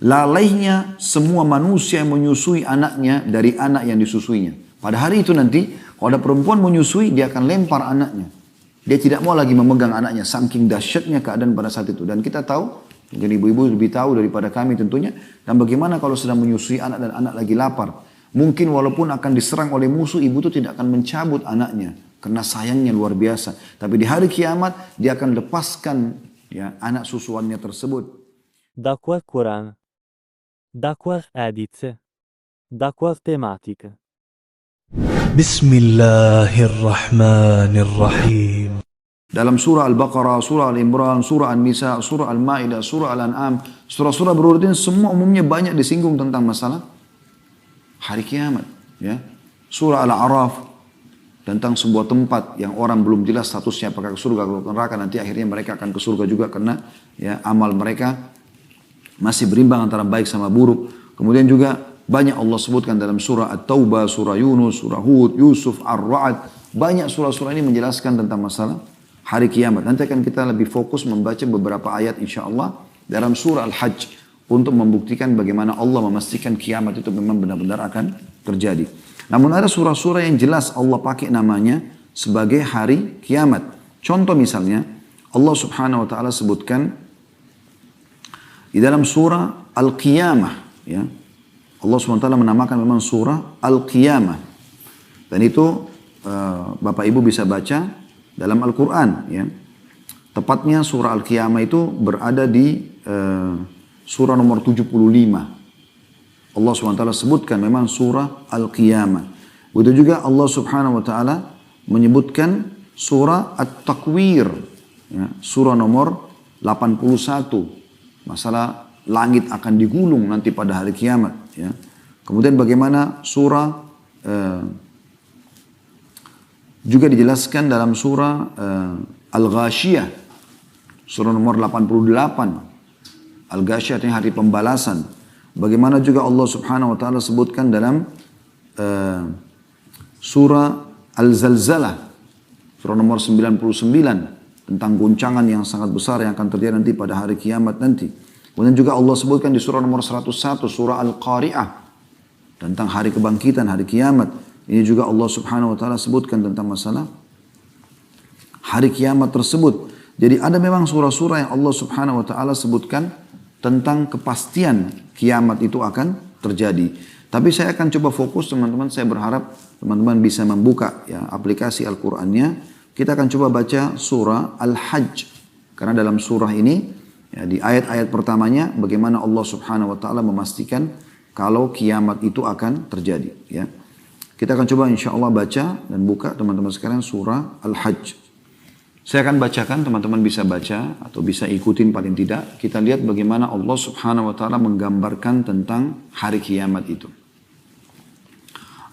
lalainya semua manusia yang menyusui anaknya dari anak yang disusuinya. Pada hari itu nanti, kalau ada perempuan menyusui, dia akan lempar anaknya. Dia tidak mau lagi memegang anaknya, saking dahsyatnya keadaan pada saat itu. Dan kita tahu, mungkin ibu-ibu lebih tahu daripada kami tentunya, dan bagaimana kalau sedang menyusui anak dan anak lagi lapar. Mungkin walaupun akan diserang oleh musuh, ibu itu tidak akan mencabut anaknya. Karena sayangnya luar biasa. Tapi di hari kiamat, dia akan lepaskan ya, anak susuannya tersebut. Da qual Quran, da qual hadith, da qual tematica. Bismillahirrahmanirrahim. Dalam surah Al-Baqarah, surah Al-Imran, surah An-Nisa, surah Al-Ma'idah, surah Al-An'am, surah-surah berurutan semua umumnya banyak disinggung tentang masalah hari kiamat. Ya. Surah Al-A'raf tentang sebuah tempat yang orang belum jelas statusnya apakah ke surga atau ke neraka, nanti akhirnya mereka akan ke surga juga karena ya, amal mereka masih berimbang antara baik sama buruk. Kemudian juga banyak Allah sebutkan dalam surah At-Taubah, surah Yunus, surah Hud, Yusuf, Ar-Ra'd. Banyak surah-surah ini menjelaskan tentang masalah hari kiamat. Nanti akan kita lebih fokus membaca beberapa ayat insya Allah dalam surah Al-Hajj untuk membuktikan bagaimana Allah memastikan kiamat itu memang benar-benar akan terjadi. Namun ada surah-surah yang jelas Allah pakai namanya sebagai hari kiamat. Contoh misalnya Allah Subhanahu wa taala sebutkan di dalam surah Al-Qiyamah, ya. Allah SWT menamakan memang surah Al-Qiyamah. Dan itu Bapak Ibu bisa baca dalam Al-Quran. Ya. Tepatnya surah Al-Qiyamah itu berada di surah nomor 75. Allah SWT sebutkan memang surah Al-Qiyamah. Begitu juga Allah Subhanahu wa taala menyebutkan surah At-Takwir, ya, surah nomor 81. Masalah langit akan digulung nanti pada hari kiamat. Ya. Kemudian bagaimana surah juga dijelaskan dalam surah Al-Ghashiyah. Surah nomor 88. Al-Ghashiyah itu hari pembalasan. Bagaimana juga Allah Subhanahu wa taala sebutkan dalam surah Al-Zalzalah. Surah nomor 99. Tentang guncangan yang sangat besar yang akan terjadi nanti pada hari kiamat nanti. Kemudian juga Allah sebutkan di surah nomor 101, surah Al-Qari'ah. Tentang hari kebangkitan, hari kiamat. Ini juga Allah Subhanahu wa taala sebutkan tentang masalah hari kiamat tersebut. Jadi ada memang surah-surah yang Allah Subhanahu wa taala sebutkan tentang kepastian kiamat itu akan terjadi. Tapi saya akan coba fokus teman-teman, saya berharap teman-teman bisa membuka ya aplikasi Al-Qur'annya. Kita akan coba baca surah Al-Hajj. Karena dalam surah ini, ya, di ayat-ayat pertamanya, bagaimana Allah Subhanahu wa taala memastikan kalau kiamat itu akan terjadi. Ya. Kita akan coba insya Allah baca dan buka teman-teman sekalian surah Al-Hajj. Saya akan bacakan, teman-teman bisa baca atau bisa ikutin paling tidak. Kita lihat bagaimana Allah Subhanahu wa taala menggambarkan tentang hari kiamat itu.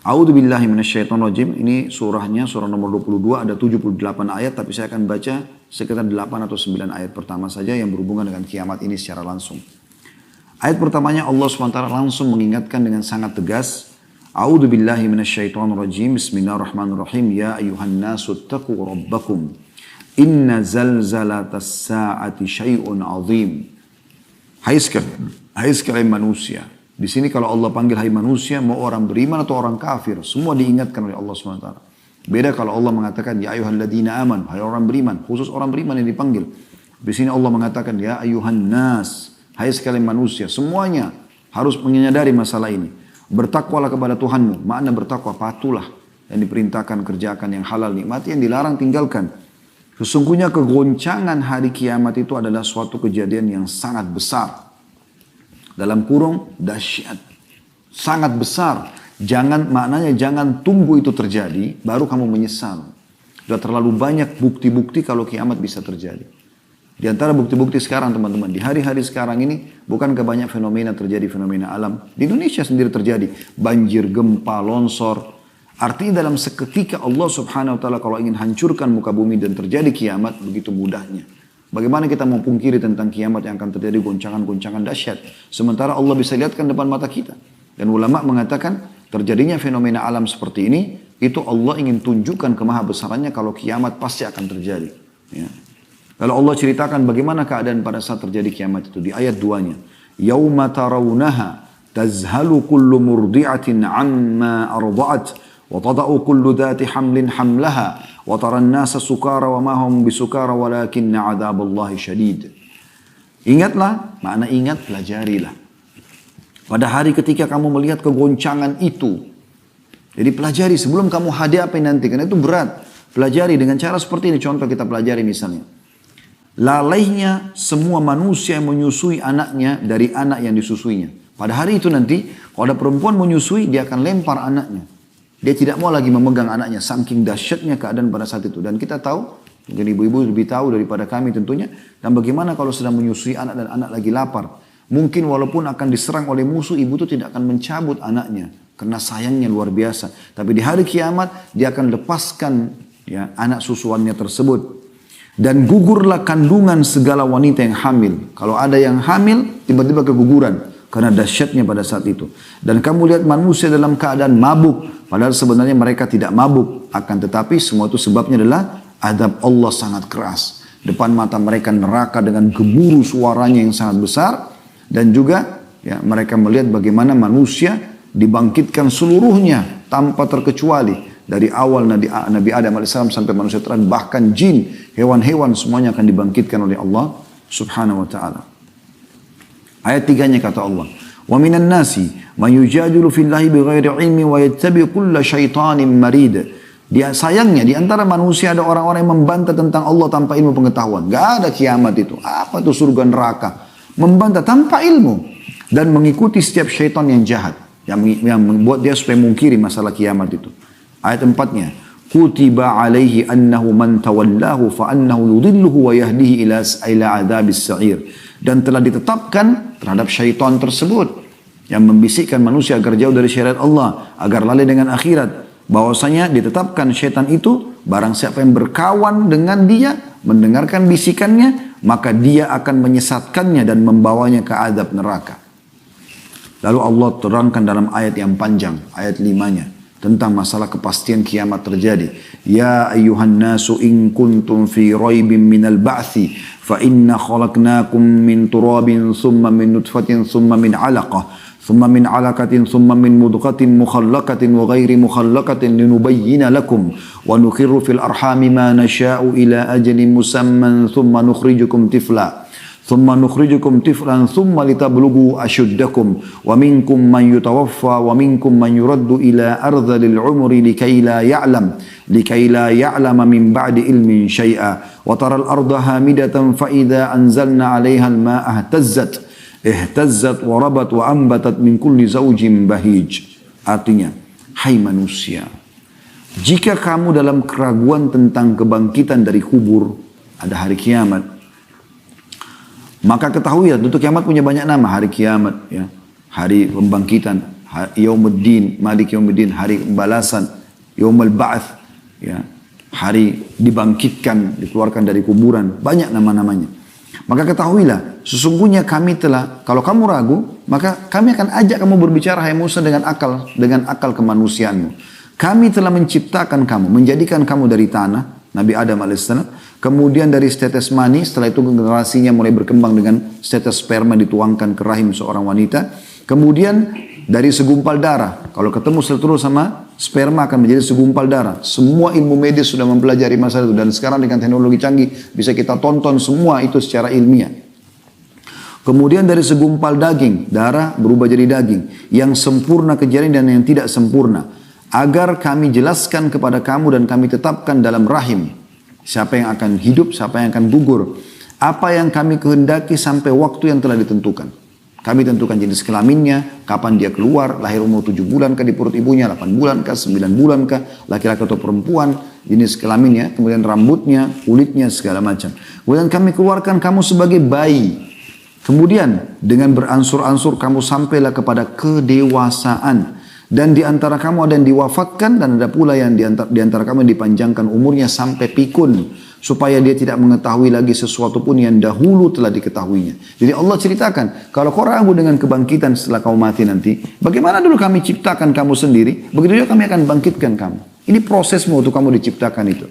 A'udzu billahi minasyaitonir rajim. Ini surahnya, surah nomor 22, ada 78 ayat, tapi saya akan baca sekitar 8 atau 9 ayat pertama saja yang berhubungan dengan kiamat ini secara langsung. Ayat pertamanya Allah SWT langsung mengingatkan dengan sangat tegas. A'udzu billahi minasyaitonir rajim. Bismillahirrahmanirrahim. Ya ayyuhan nasu taqu rabbakum. Inna zalzalatas sa'ati syai'un 'azim. Hai sekalian manusia. Di sini kalau Allah panggil hai manusia, mau orang beriman atau orang kafir, semua diingatkan oleh Allah SWT. Beda kalau Allah mengatakan, ya ayyuhalladzina aman, hai orang beriman, khusus orang beriman yang dipanggil. Di sini Allah mengatakan, ya ayyuhan nas, hai sekalian manusia, semuanya harus menyadari masalah ini. Bertakwalah kepada Tuhanmu, makna bertakwa, patulah. Yang diperintahkan, kerjakan yang halal, nikmati, yang dilarang, tinggalkan. Sesungguhnya kegoncangan hari kiamat itu adalah suatu kejadian yang sangat besar. Dalam kurung dahsyat, sangat besar. Maknanya jangan tunggu itu terjadi, baru kamu menyesal. Sudah terlalu banyak bukti-bukti kalau kiamat bisa terjadi. Di antara bukti-bukti sekarang teman-teman, di hari-hari sekarang ini, bukankah banyak fenomena terjadi, fenomena alam. Di Indonesia sendiri terjadi, banjir, gempa, longsor. Artinya dalam seketika Allah Subhanahu wa taala kalau ingin hancurkan muka bumi dan terjadi kiamat, begitu mudahnya. Bagaimana kita mempungkiri tentang kiamat yang akan terjadi goncangan-goncangan dahsyat. Sementara Allah bisa lihatkan depan mata kita. Dan ulama mengatakan terjadinya fenomena alam seperti ini, itu Allah ingin tunjukkan kemahabesarannya kalau kiamat pasti akan terjadi. Ya. Lalu Allah ceritakan bagaimana keadaan pada saat terjadi kiamat itu di ayat 2-nya. Yawma tarawunaha tazhalu kullu murdi'atin amma arda'at wa tada'u kullu dhati hamlin hamlaha wa taran nasa sukara wa ma hum bisukara walakinna 'adzaballahi syadid. Ingatlah, makna ingat, pelajarilah. Pada hari ketika kamu melihat kegoncangan itu. Jadi pelajari sebelum kamu hadapi nanti, karena itu berat. Pelajari dengan cara seperti ini, contoh kita pelajari misalnya. Lalainya semua manusia yang menyusui anaknya dari anak yang disusuinya. Pada hari itu nanti, kalau ada perempuan menyusui, dia akan lempar anaknya. Dia tidak mau lagi memegang anaknya, saking dahsyatnya keadaan pada saat itu. Dan kita tahu, mungkin ibu-ibu lebih tahu daripada kami tentunya, dan bagaimana kalau sedang menyusui anak dan anak lagi lapar. Mungkin walaupun akan diserang oleh musuh, ibu itu tidak akan mencabut anaknya. Karena sayangnya luar biasa. Tapi di hari kiamat, dia akan lepaskan ya, anak susuannya tersebut. Dan gugurlah kandungan segala wanita yang hamil. Kalau ada yang hamil, tiba-tiba keguguran. Karena dahsyatnya pada saat itu. Dan kamu lihat manusia dalam keadaan mabuk. Padahal sebenarnya mereka tidak mabuk. Akan tetapi semua itu sebabnya adalah azab Allah sangat keras. Depan mata mereka neraka dengan gemuruh suaranya yang sangat besar. Dan juga ya, mereka melihat bagaimana manusia dibangkitkan seluruhnya tanpa terkecuali. Dari awal Nabi Adam AS sampai manusia terakhir. Bahkan jin, hewan-hewan semuanya akan dibangkitkan oleh Allah subhanahu wa ta'ala. Ayat 3-nya kata Allah, "Wa minan nasi man yujadilu fillahi bighairi ilmi wa yattabi' kulla syaitanin marid." Dia sayangnya di antara manusia ada orang-orang yang membantah tentang Allah tanpa ilmu pengetahuan. Gak ada kiamat itu. Apa itu surga neraka? Membantah tanpa ilmu dan mengikuti setiap syaitan yang jahat yang membuat dia supaya mungkiri masalah kiamat itu. Ayat 4-nya, "Kutiba alaihi annahu man tawallahu fa annahu yudhilluhu wa yahdihi ila adzabis sa'ir." Dan telah ditetapkan terhadap syaitan tersebut yang membisikkan manusia agar jauh dari syariat Allah, agar lalai dengan akhirat. Bahwasanya ditetapkan syaitan itu, barang siapa yang berkawan dengan dia, mendengarkan bisikannya, maka dia akan menyesatkannya dan membawanya ke azab neraka. Lalu Allah terangkan dalam ayat yang panjang, ayat 5-nya, tentang masalah kepastian kiamat terjadi. Ya ayyuhan nasu in kuntum fi raibin minal ba'thi fa inna khalaqnakum min turabin thumma min nutfatin thumma min 'alaqah thumma min 'alaqatin thumma min mudghatin mukhallaqatin wa ghairi mukhallaqatin linubayyana lakum wa nukhirru fil arhami ma nasha'u ila ajalin musamman thumma nukhrijukum tifla thumma nukhrijukum tiflan thumma litablughu ashuddakum wa minkum man yutawaffa wa minkum man yuraddu ila ardhil umri likay la ya'lama min ba'di ilmin syai'a wa taral arda hamidatan fa idza anzalna 'alaiha al-ma'a ihtazzat wa rabat wa ambatat min kulli zawjin bahij. Artinya, hai manusia, jika kamu dalam keraguan tentang kebangkitan dari kubur, ada hari kiamat, maka ketahui ya, tentu kiamat punya banyak nama. Hari kiamat, ya, hari pembangkitan, Yaumuddin, Malik Yaumuddin, hari pembalasan, Yaumul Ba'ats, ya, hari dibangkitkan, dikeluarkan dari kuburan, banyak nama-namanya. Maka ketahuilah, sesungguhnya kami telah, kalau kamu ragu, maka kami akan ajak kamu berbicara, hai Musa, dengan akal kemanusiaanmu. Kami telah menciptakan kamu, menjadikan kamu dari tanah, Nabi Adam alaihissalam. Kemudian dari setetes mani, setelah itu generasinya mulai berkembang dengan setetes sperma dituangkan ke rahim seorang wanita. Kemudian dari segumpal darah, kalau ketemu seluruh sama sperma akan menjadi segumpal darah. Semua ilmu medis sudah mempelajari masalah itu. Dan sekarang dengan teknologi canggih bisa kita tonton semua itu secara ilmiah. Kemudian dari segumpal daging, darah berubah jadi daging. Yang sempurna kejadian dan yang tidak sempurna. Agar kami jelaskan kepada kamu dan kami tetapkan dalam rahim. Siapa yang akan hidup, siapa yang akan gugur. Apa yang kami kehendaki sampai waktu yang telah ditentukan. Kami tentukan jenis kelaminnya, kapan dia keluar, lahir umur 7 bulan kah di perut ibunya, 8 bulan kah, 9 bulan kah, laki-laki atau perempuan, jenis kelaminnya, kemudian rambutnya, kulitnya, segala macam. Kemudian kami keluarkan kamu sebagai bayi. Kemudian dengan beransur-ansur kamu sampailah kepada kedewasaan. Dan di antara kamu ada yang diwafatkan dan ada pula yang di antara kamu yang dipanjangkan umurnya sampai pikun. Supaya dia tidak mengetahui lagi sesuatu pun yang dahulu telah diketahuinya. Jadi Allah ceritakan, kalau kau ragu dengan kebangkitan setelah kau mati nanti, bagaimana dulu kami ciptakan kamu sendiri, begitu juga kami akan bangkitkan kamu. Ini prosesmu untuk kamu diciptakan itu.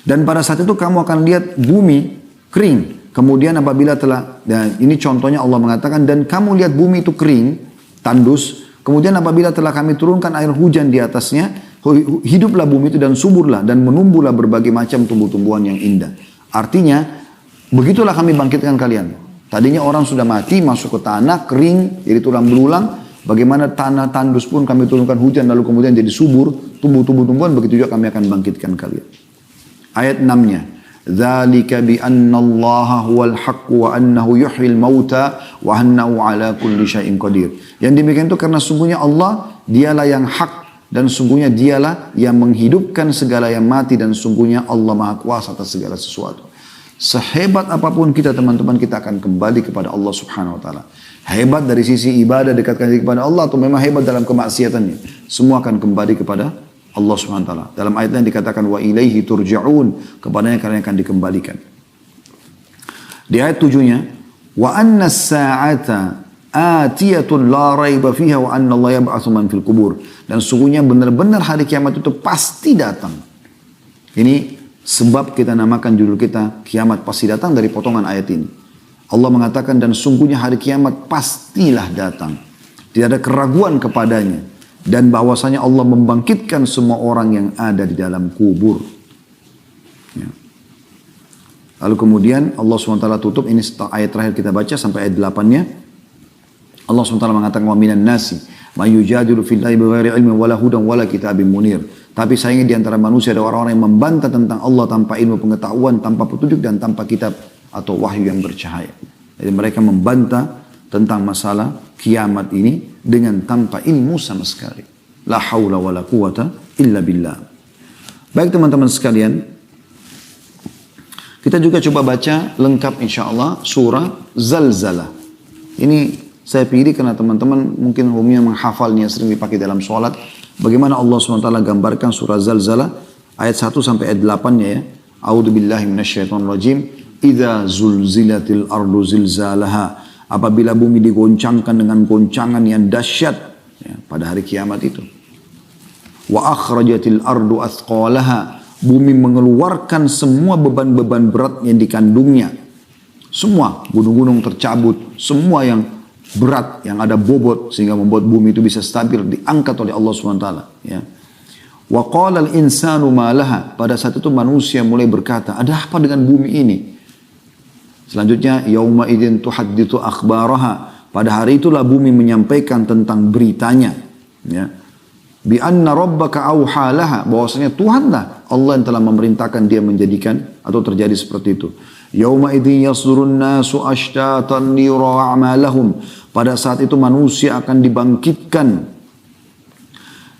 Dan pada saat itu kamu akan lihat bumi kering. Kemudian apabila telah, dan ini contohnya Allah mengatakan, dan kamu lihat bumi itu kering, tandus, kemudian apabila telah kami turunkan air hujan di atasnya, hiduplah bumi itu dan suburlah, dan menumbuhlah berbagai macam tumbuh-tumbuhan yang indah. Artinya, begitulah kami bangkitkan kalian. Tadinya orang sudah mati, masuk ke tanah, kering, jadi tulang belulang. Bagaimana tanah tandus pun kami turunkan hujan, lalu kemudian jadi subur, tumbuh-tumbuhan, begitu juga kami akan bangkitkan kalian. Ayat 6-nya. ذَلِكَ بِأَنَّ اللَّهَ هُوَ الْحَقُّ وَأَنَّهُ يُحْيِي الْمَوْتَى وَأَنَّهُ عَلَى كُلِّ شَيْءٍ قَدِيرٌ. Yang demikian itu karena sungguhnya Allah, dialah yang hak, dan sungguhnya dialah yang menghidupkan segala yang mati, dan sungguhnya Allah Maha Kuasa atas segala sesuatu. Sehebat apapun kita teman-teman, kita akan kembali kepada Allah Subhanahu Wa Taala. Hebat dari sisi ibadah, dekatkan diri kepada Allah, atau memang hebat dalam kemaksiatannya, semua akan kembali kepada Allah Subhanahu Wa Taala. Dalam ayat yang dikatakan wa ilaihi turja'un, kepadanya kalian akan dikembalikan. Di ayat 7-nya, wa anna as-sa'ata atiyatun la raiba fiha wa anna Allah yab'atsu man fil qubur. Dan sungguhnya benar-benar hari kiamat itu pasti datang. Ini sebab kita namakan judul kita kiamat pasti datang dari potongan ayat ini. Allah mengatakan dan sungguhnya hari kiamat pastilah datang. Tidak ada keraguan kepadanya. Dan bahwasanya Allah membangkitkan semua orang yang ada di dalam kubur. Ya. Lalu kemudian Allah SWT tutup, ini ayat terakhir kita baca sampai ayat 8-nya. Allah SWT mengatakan, وَمِنَ النَّاسِ مَا يُجَادِلُ فِي اللَّهِ بِغَيْرِ عِلْمٍ وَلَا هُدًى وَلَا كِتَابٍ مُنِيرٍ. Tapi sayangnya di antara manusia ada orang-orang yang membantah tentang Allah tanpa ilmu pengetahuan, tanpa petunjuk dan tanpa kitab atau wahyu yang bercahaya. Jadi mereka membantah tentang masalah kiamat ini dengan tanpa ilmu sama sekali. La haula wa la quwata illa billah. Baik teman-teman sekalian, kita juga coba baca lengkap insyaAllah surah Zalzalah. Ini saya pilih karena teman-teman mungkin umumnya menghafalnya, sering dipakai dalam sholat. Bagaimana Allah SWT gambarkan surah Zalzalah ayat 1 sampai ayat 8-nya ya. A'udzu billahi minasyaitonir rajim. Idza zulzilatil ardu zilzalaha. Apabila bumi digoncangkan dengan goncangan yang dahsyat ya, pada hari kiamat itu. Wa akhrajatil ardu athqalaha. Bumi mengeluarkan semua beban-beban berat yang dikandungnya. Semua gunung-gunung tercabut, semua yang berat, yang ada bobot sehingga membuat bumi itu bisa stabil diangkat oleh Allah SWT ya. Wa qala al-insanu ma laha. Pada saat itu manusia mulai berkata, ada apa dengan bumi ini? Selanjutnya, yauma idzin tuhadditsu akhbaraha. Pada hari itulah bumi menyampaikan tentang beritanya. Ya. Bi anna rabbaka auha laha. Bahwasanya Tuhanlah Allah yang telah memerintahkan dia menjadikan atau terjadi seperti itu. Yauma idzin yasdurun nasu ashtatan liyura a'malahum. Pada saat itu manusia akan dibangkitkan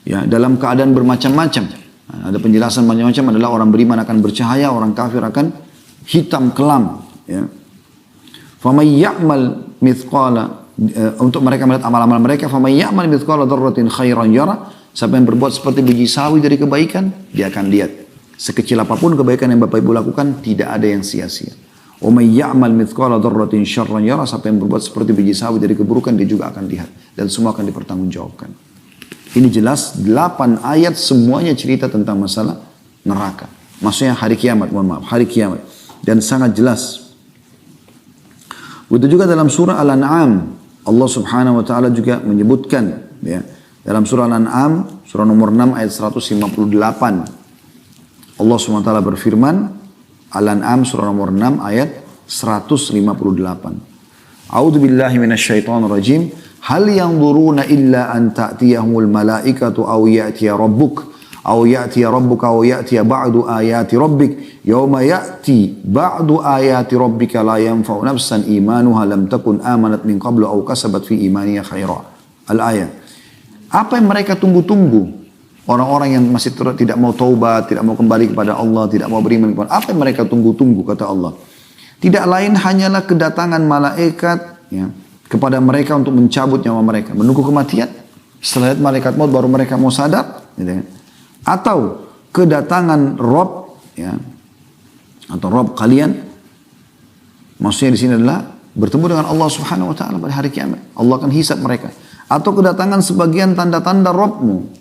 ya, dalam keadaan bermacam-macam. Nah, ada penjelasan macam-macam adalah orang beriman akan bercahaya, orang kafir akan hitam kelam. Ya. Faman ya'mal mithqala untuk mereka melihat amal-amal mereka, faman ya'mal mithqala dzarratin khairan yara. Siapa yang berbuat seperti biji sawi dari kebaikan, dia akan lihat. Sekecil apapun kebaikan yang Bapak Ibu lakukan, tidak ada yang sia-sia. Wa may ya'mal mithqala dzarratin syarran yara. Siapa yang berbuat seperti biji sawi dari keburukan, dia juga akan lihat dan semua akan dipertanggungjawabkan. Ini jelas 8 ayat semuanya cerita tentang masalah neraka. Maksudnya hari kiamat, mohon maaf, hari kiamat. Dan sangat jelas. Begitu juga dalam surah Al-An'am, Allah Subhanahu wa taala juga menyebutkan ya, dalam surah Al-An'am surah nomor 6 ayat 158. Allah Subhanahu wa taala berfirman, Al-An'am surah nomor 6 ayat 158. A'udzu billahi minasyaitonir rajim. Hal yanzuruna illa an ta'tiyahumul malaikatu aw ya'tiya rabbuk aw ya'tiya rabbuka aw ya'tiya ba'du ayati rabbik yauma ya'ti ba'du ayati rabbika la yanfa'u nafsan imanuha lam takun amanat min qablu aw kasabat fi imaniha khaira. Al-ayat. Apa yang mereka tunggu-tunggu? Orang-orang yang masih tidak mau taubat, tidak mau kembali kepada Allah, tidak mau beriman kepada Allah. Apa yang mereka tunggu-tunggu kata Allah? Tidak lain hanyalah kedatangan malaikat ya, kepada mereka untuk mencabut nyawa mereka. Menunggu kematian. Setelah lihat malaikat maut baru mereka mau sadar. Gitu ya. Atau kedatangan Rob, ya, atau Rob kalian, maksudnya di sini adalah bertemu dengan Allah Subhanahu Wa Taala pada hari kiamat. Allah akan hisab mereka. Atau kedatangan sebagian tanda-tanda Robmu,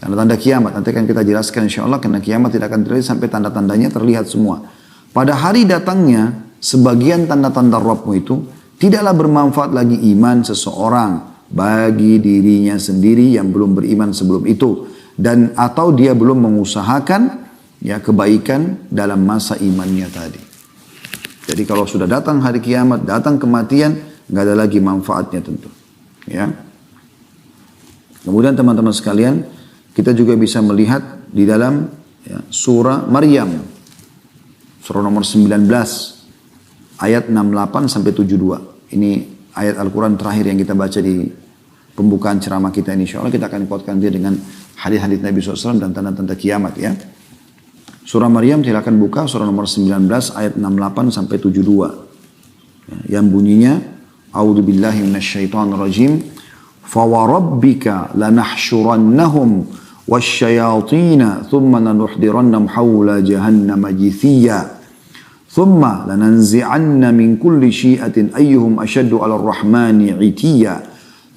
tanda-tanda kiamat. Nanti akan kita jelaskan insya Allah karena kiamat tidak akan terjadi sampai tanda-tandanya terlihat semua. Pada hari datangnya sebagian tanda-tanda Rabbmu itu tidaklah bermanfaat lagi iman seseorang bagi dirinya sendiri yang belum beriman sebelum itu, dan atau dia belum mengusahakan ya kebaikan dalam masa imannya tadi. Jadi kalau sudah datang hari kiamat, datang kematian, nggak ada lagi manfaatnya tentu. Ya. Kemudian teman-teman sekalian, kita juga bisa melihat di dalam ya, surah Maryam, surah nomor 19, ayat 68 sampai 72. Ini ayat Al-Quran terakhir yang kita baca di pembukaan ceramah kita ini. Insya Allah kita akan kuatkan dia dengan hadis-hadis Nabi SAW dan tanda-tanda kiamat ya. Surah Maryam silakan buka surah nomor 19 ayat 68 sampai 72. Ya, yang bunyinya A'udzubillahi minasyaitonirrajim. Fawarabbika lanahsyurannahum wasyayatina thumma lanuhdirannahum hawla jahannama jithiya. Thumma lananzi'anna min kulli syi'atin ayyuhum ashaddu 'ala ar-rahmani 'itiyya.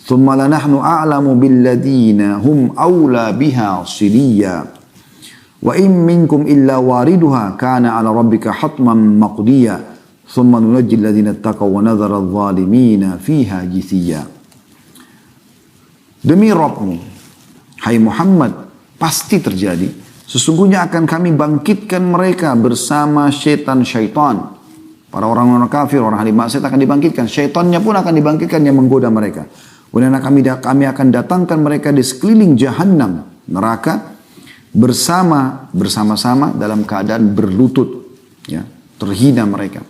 Thumma lanahnu a'lamu billadina hum awla biha siliya. Wa in minkum illa wariduha kana 'ala rabbika hatman maqdiya. Thumma nunajji alladhina ittaqaw wa nadhara adh-dhalimina fiha jithiya. Demi Rabbmu, hai Muhammad, pasti terjadi. Sesungguhnya akan kami bangkitkan mereka bersama syaitan-syaitan. Para orang-orang kafir, orang ahli maksiat akan dibangkitkan. Syaitannya pun akan dibangkitkan yang menggoda mereka. Kemudian kami akan datangkan mereka di sekeliling Jahannam, neraka, bersama-sama dalam keadaan berlutut, ya, terhina mereka.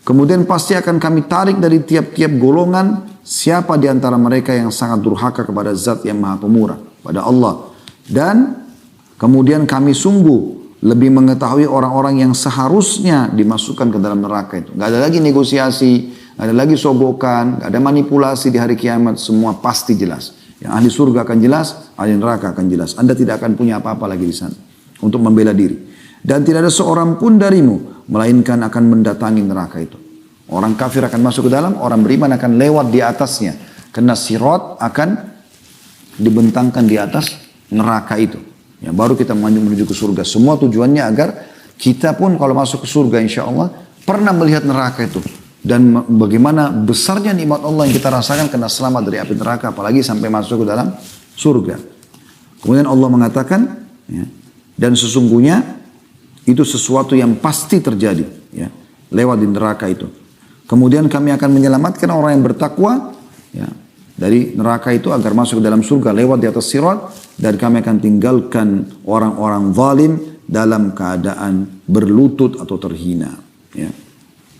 Kemudian pasti akan kami tarik dari tiap-tiap golongan siapa di antara mereka yang sangat durhaka kepada Zat yang Maha Pemurah, pada Allah. Dan kemudian kami sungguh lebih mengetahui orang-orang yang seharusnya dimasukkan ke dalam neraka itu. Gak ada lagi negosiasi, gak ada lagi sogokan, gak ada manipulasi di hari kiamat, semua pasti jelas. Yang ahli surga akan jelas, ahli neraka akan jelas. Anda tidak akan punya apa-apa lagi di sana untuk membela diri. Dan tidak ada seorang pun darimu melainkan akan mendatangi neraka itu. Orang kafir akan masuk ke dalam, orang beriman akan lewat di atasnya. Karena sirat akan dibentangkan di atas neraka itu. Ya, baru kita menuju ke surga. Semua tujuannya agar kita pun kalau masuk ke surga insya Allah pernah melihat neraka itu. Dan bagaimana besarnya nikmat Allah yang kita rasakan karena selamat dari api neraka. Apalagi sampai masuk ke dalam surga. Kemudian Allah mengatakan, ya, dan sesungguhnya itu sesuatu yang pasti terjadi. Ya, lewat di neraka itu. Kemudian kami akan menyelamatkan orang yang bertakwa, ya, dari neraka itu agar masuk ke dalam surga lewat di atas sirat. Dan kami akan tinggalkan orang-orang zalim dalam keadaan berlutut atau terhina. Ya.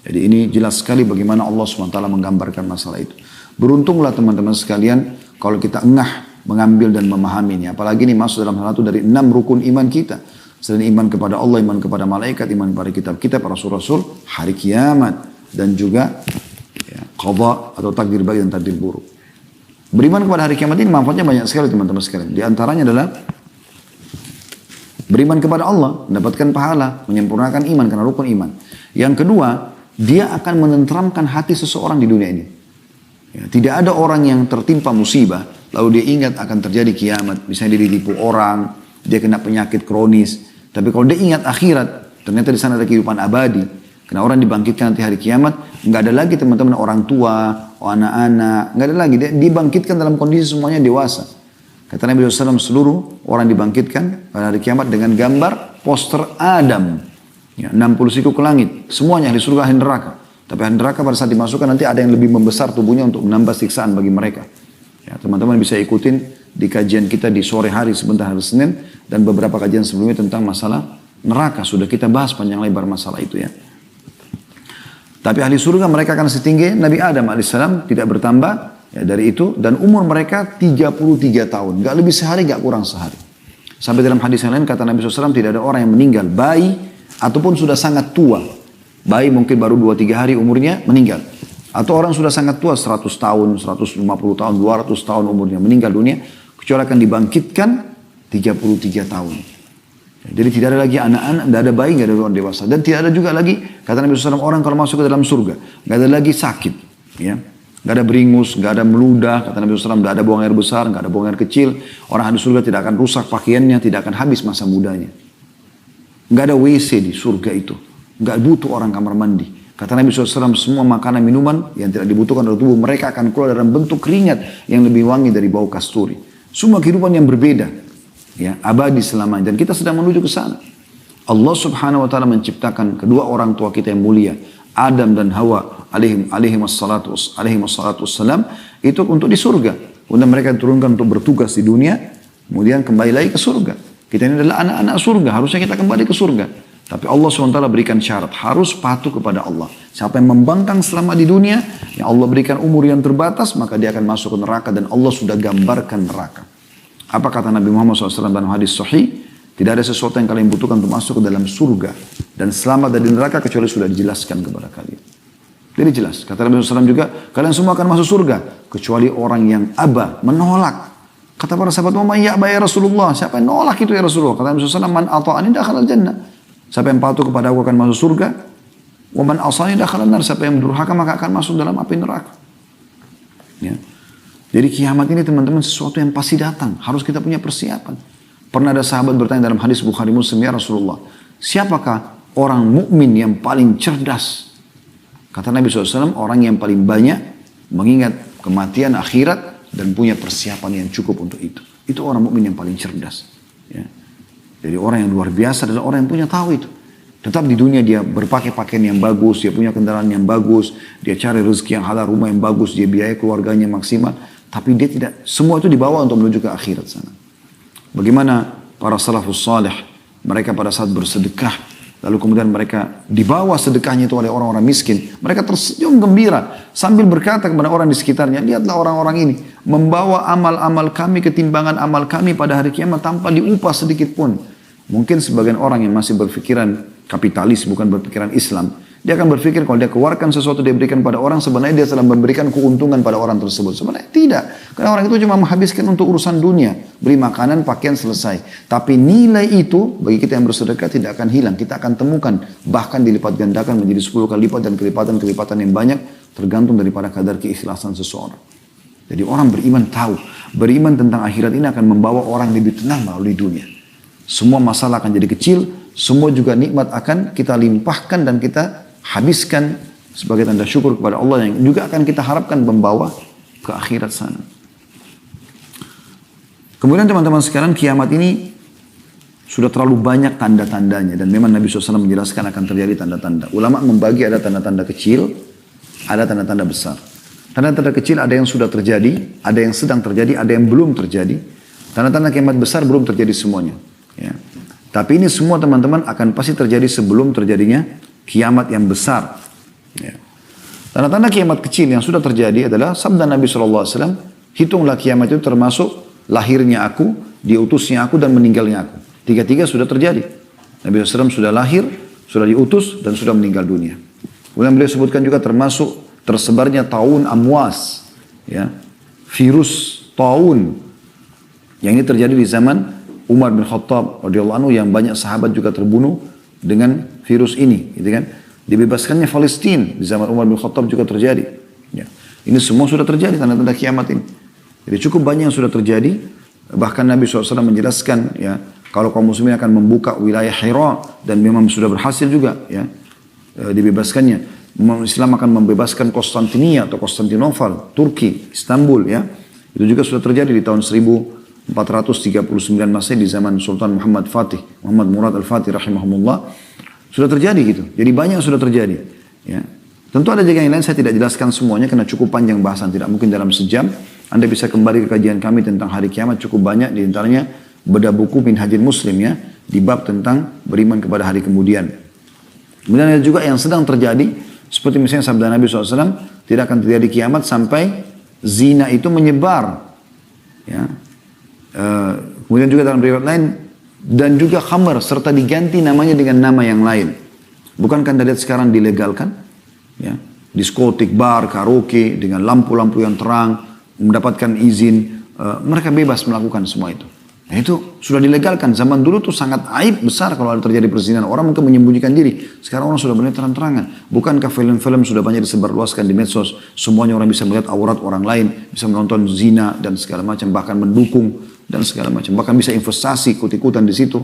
Jadi ini jelas sekali bagaimana Allah SWT menggambarkan masalah itu. Beruntunglah teman-teman sekalian kalau kita engah mengambil dan memahaminya. Apalagi ini masuk dalam salah satu dari 6 rukun iman kita. Selain iman kepada Allah, iman kepada malaikat, iman kepada kitab kita, para rasul-rasul, hari kiamat. Dan juga ya, qadha atau takdir baik dan takdir buruk. Beriman kepada hari kiamat ini manfaatnya banyak sekali teman-teman sekalian. Di antaranya adalah beriman kepada Allah, mendapatkan pahala, menyempurnakan iman karena rukun iman. Yang kedua, dia akan menenteramkan hati seseorang di dunia ini. Ya, tidak ada orang yang tertimpa musibah, lalu dia ingat akan terjadi kiamat. Misalnya dia ditipu orang, dia kena penyakit kronis. Tapi kalau dia ingat akhirat, ternyata di sana ada kehidupan abadi. Karena orang dibangkitkan nanti hari kiamat, nggak ada lagi teman-teman orang tua, anak-anak, nggak ada lagi. Dia dibangkitkan dalam kondisi semuanya dewasa. Kata Nabi SAW, seluruh orang dibangkitkan pada hari kiamat dengan gambar poster Adam. Ya, 60 siku ke langit. Semuanya ahli surga, ahli neraka. Tapi ahli neraka pada saat dimasukkan nanti ada yang lebih membesar tubuhnya untuk menambah siksaan bagi mereka. Ya, teman-teman bisa ikutin di kajian kita di sore hari sebentar hari Senin. Dan beberapa kajian sebelumnya tentang masalah neraka. Sudah kita bahas panjang lebar masalah itu ya. Tapi ahli surga mereka akan setinggi Nabi Adam AS, tidak bertambah ya, dari itu. Dan umur mereka 33 tahun. Gak lebih sehari, gak kurang sehari. Sampai dalam hadis yang lain kata Nabi SAW, tidak ada orang yang meninggal. Bayi ataupun sudah sangat tua. Bayi mungkin baru 2-3 hari umurnya meninggal. Atau orang sudah sangat tua 100 tahun, 150 tahun, 200 tahun umurnya meninggal dunia. Kecuali akan dibangkitkan 33 tahun. Jadi tidak ada lagi anak-anak, tidak ada bayi, tidak ada orang dewasa. Dan tidak ada juga lagi, kata Nabi SAW, orang kalau masuk ke dalam surga. Tidak ada lagi sakit. Ya. Tidak ada beringus, tidak ada meludah. Kata Nabi SAW, tidak ada buang air besar, tidak ada buang air kecil. Orang di surga tidak akan rusak pakaiannya, tidak akan habis masa mudanya. Tidak ada WC di surga itu. Tidak butuh orang kamar mandi. Kata Nabi SAW, semua makanan minuman yang tidak dibutuhkan oleh tubuh mereka akan keluar dalam bentuk keringat yang lebih wangi dari bau kasturi. Semua kehidupan yang berbeda, ya, abadi selamanya. Dan kita sedang menuju ke sana. Allah Subhanahu wa taala menciptakan kedua orang tua kita yang mulia, Adam dan Hawa alaihi wassalatu wassalam, itu untuk di surga. Kemudian mereka diturunkan untuk bertugas di dunia, kemudian kembali lagi ke surga. Kita ini adalah anak-anak surga, harusnya kita kembali ke surga. Tapi Allah SWT berikan syarat, harus patuh kepada Allah. Siapa yang membangkang selama di dunia, yang Allah berikan umur yang terbatas, maka dia akan masuk ke neraka dan Allah sudah gambarkan neraka. Apa kata Nabi Muhammad SAW dalam hadis sahih? Tidak ada sesuatu yang kalian butuhkan untuk masuk ke dalam surga dan selamat dari neraka kecuali sudah dijelaskan kepada kalian. Jadi jelas. Kata Nabi SAW juga, kalian semua akan masuk surga kecuali orang yang aba, menolak. Kata para sahabat, ya Rasulullah, siapa yang nolak itu ya Rasulullah? Kata Nabi SAW, man ata'ani dakhala al-jannah. Siapa yang patuh kepada aku akan masuk surga. Wa man asani dakhala an-nar. Siapa yang durhaka maka akan masuk dalam api neraka. Ya. Jadi kiamat ini teman-teman sesuatu yang pasti datang. Harus kita punya persiapan. Pernah ada sahabat bertanya dalam hadis Bukhari Muslim, ya Rasulullah, siapakah orang mukmin yang paling cerdas? Kata Nabi SAW, orang yang paling banyak mengingat kematian akhirat dan punya persiapan yang cukup untuk itu. Itu orang mukmin yang paling cerdas. Ya. Jadi orang yang luar biasa adalah orang yang punya tahu itu. Tetap di dunia dia berpakai pakaian yang bagus, dia punya kendaraan yang bagus, dia cari rezeki yang halal, rumah yang bagus, dia biaya keluarganya maksimal. Tapi dia tidak, semua itu dibawa untuk menuju ke akhirat sana. Bagaimana para salafus salih, mereka pada saat bersedekah, lalu kemudian mereka dibawa sedekahnya itu oleh orang-orang miskin. Mereka tersenyum gembira sambil berkata kepada orang di sekitarnya, lihatlah orang-orang ini membawa amal-amal kami, ketimbangan amal kami pada hari kiamat tanpa diupah sedikit pun. Mungkin sebagian orang yang masih berpikiran kapitalis, bukan berpikiran Islam, dia akan berpikir kalau dia keluarkan sesuatu dia berikan pada orang, sebenarnya dia sedang memberikan keuntungan pada orang tersebut. Sebenarnya tidak. Karena orang itu cuma menghabiskan untuk urusan dunia. Beri makanan, pakaian, selesai. Tapi nilai itu bagi kita yang bersedekah tidak akan hilang. Kita akan temukan. Bahkan dilipat gandakan menjadi 10 kali lipat dan kelipatan-kelipatan yang banyak. Tergantung daripada kadar keikhlasan seseorang. Jadi orang beriman tahu. Beriman tentang akhirat ini akan membawa orang lebih tenang melalui dunia. Semua masalah akan jadi kecil. Semua juga nikmat akan kita limpahkan dan kita habiskan sebagai tanda syukur kepada Allah yang juga akan kita harapkan membawa ke akhirat sana. Kemudian teman-teman sekarang kiamat ini sudah terlalu banyak tanda-tandanya dan memang Nabi SAW menjelaskan akan terjadi tanda-tanda. Ulama membagi ada tanda-tanda kecil, ada tanda-tanda besar. Tanda-tanda kecil ada yang sudah terjadi, ada yang sedang terjadi, ada yang belum terjadi. Tanda-tanda kiamat besar belum terjadi semuanya. Ya. Tapi ini semua teman-teman akan pasti terjadi sebelum terjadinya kiamat yang besar. Ya. Tanda-tanda kiamat kecil yang sudah terjadi adalah sabda Nabi SAW, hitunglah kiamat itu termasuk lahirnya aku, diutusnya aku dan meninggalnya aku. Tiga-tiga sudah terjadi. Nabi SAW sudah lahir, sudah diutus dan sudah meninggal dunia. Kemudian beliau sebutkan juga termasuk tersebarnya taun amwas, ya, virus taun yang ini terjadi di zaman Umar bin Khattab radhiyallahu anhu yang banyak sahabat juga terbunuh dengan virus ini, gitu kan? Dibebaskannya Palestina di zaman Umar bin Khattab juga terjadi. Ya. Ini semua sudah terjadi tanda-tanda kiamat ini. Jadi cukup banyak yang sudah terjadi. Bahkan Nabi SAW menjelaskan, ya, kalau kaum muslimin akan membuka wilayah Hira dan memang sudah berhasil juga, ya, dibebaskannya. Islam akan membebaskan Konstantinia atau Konstantinopel, Turki, Istanbul, ya. Itu juga sudah terjadi di tahun 1439 Masehi di zaman Sultan Muhammad Murad Al-Fatih rahimahumullah. Sudah terjadi gitu. Jadi banyak sudah terjadi. Ya. Tentu ada juga yang lain saya tidak jelaskan semuanya karena cukup panjang bahasan. Tidak mungkin dalam sejam. Anda bisa kembali ke kajian kami tentang hari kiamat cukup banyak. Di antaranya bedah buku Minhajul Muslim, ya. Di bab tentang beriman kepada hari kemudian. Kemudian ada juga yang sedang terjadi. Seperti misalnya sabda Nabi SAW. Tidak akan terjadi kiamat sampai zina itu menyebar. Ya. Kemudian juga dalam riwayat lain dan juga khamar serta diganti namanya dengan nama yang lain. Bukankah Anda lihat sekarang dilegalkan? Ya, diskotik, bar, karaoke dengan lampu-lampu yang terang, mendapatkan izin, mereka bebas melakukan semua itu. Nah itu sudah dilegalkan. Zaman dulu tuh sangat aib besar kalau ada terjadi perzinahan. Orang mungkin menyembunyikan diri. Sekarang orang sudah benar terang-terangan. Bukankah film-film sudah banyak disebarluaskan di medsos? Semuanya orang bisa melihat aurat orang lain, bisa menonton zina dan segala macam, bahkan mendukung dan segala macam. Bahkan bisa investasi ikut-ikutan di situ.